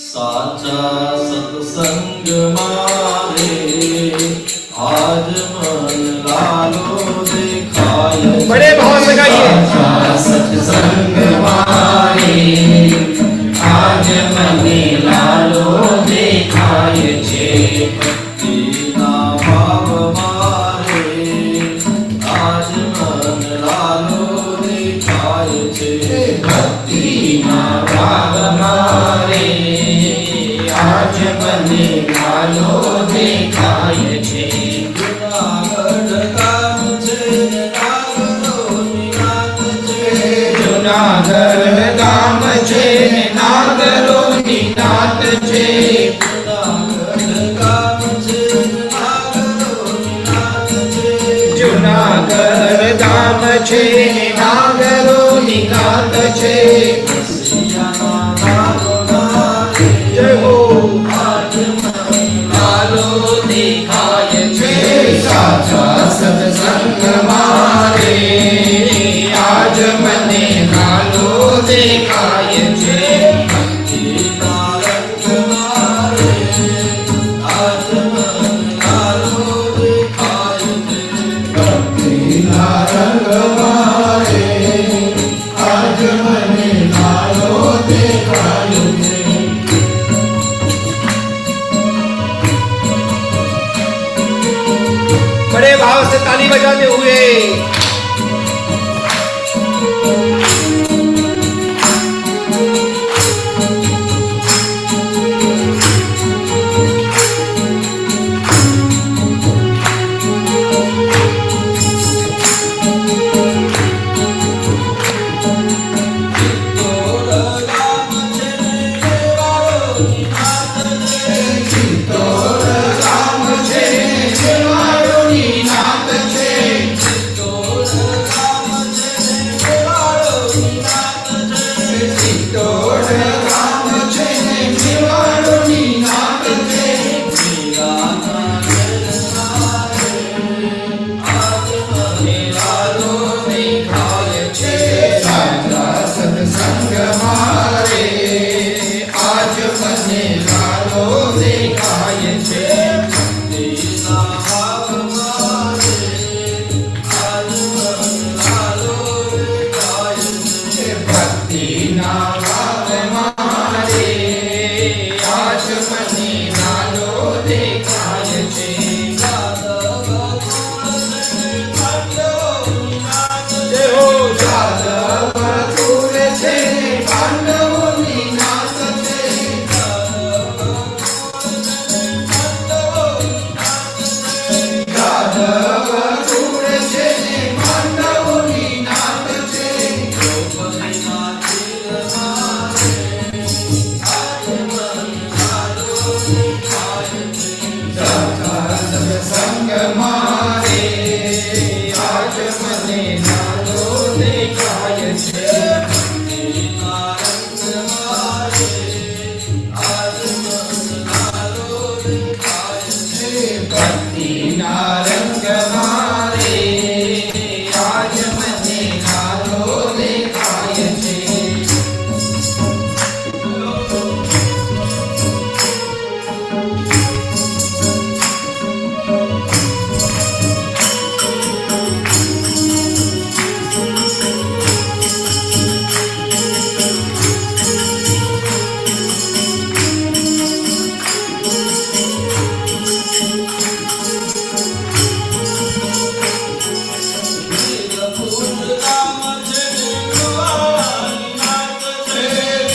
સાચા સત્સંગ મારે આજ મન લાલો દેખાય બડે ભાવ से गाइए સાચા સત્સંગ મારે આજ મને લાલો દેખાય છે ભક્તિના ભાવ મારે આજ મન લાલો દેખાય છે ભક્તિના ભાવ મારે આજ મને લાલો દેખાય છે જુનાગઢ ગામ છે નાગરોની નાત છે જુનાગઢ ગામ છે નાગરોની નાત છે જય હો આજ મને લાલો દેખાય છે સાચા સત્સંગ મારે આજ મને લાલો દેખાય છે ભક્તિના રંગ મારે આજ મને લાલો દેખાય છે ભક્તિના રંગ મારે આજ મને લાલો દેખાય છે बड़े भाव से ताली बजाते हुए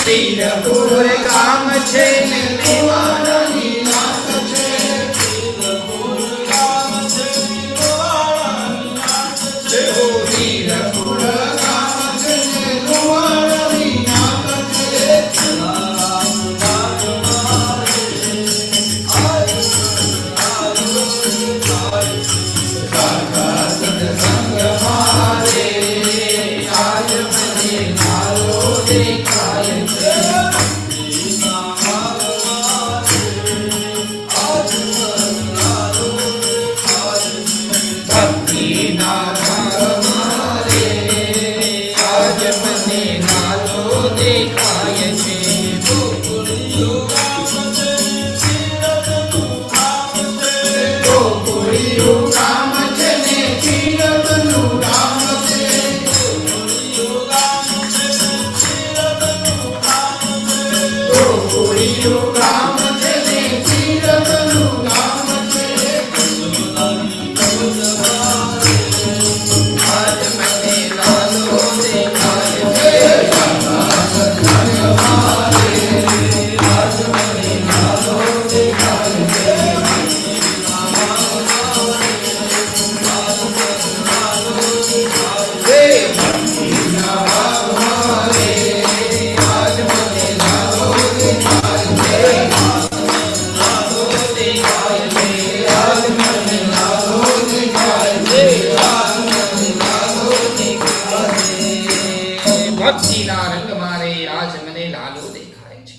વીરપુર ગામ છે ને દેવાણાની નાત છે વીરપુર ગામ છે ને દેવાણાની નાત છે ઓ વીરપુર ગામ છે ને દેવાણાની નાત છે રામ નામ મારે આજ આલો દેખાય સાચા સત્સંગ મારે આજ મને લાલો દેખાય છે દેખાય છે લાલો દેખા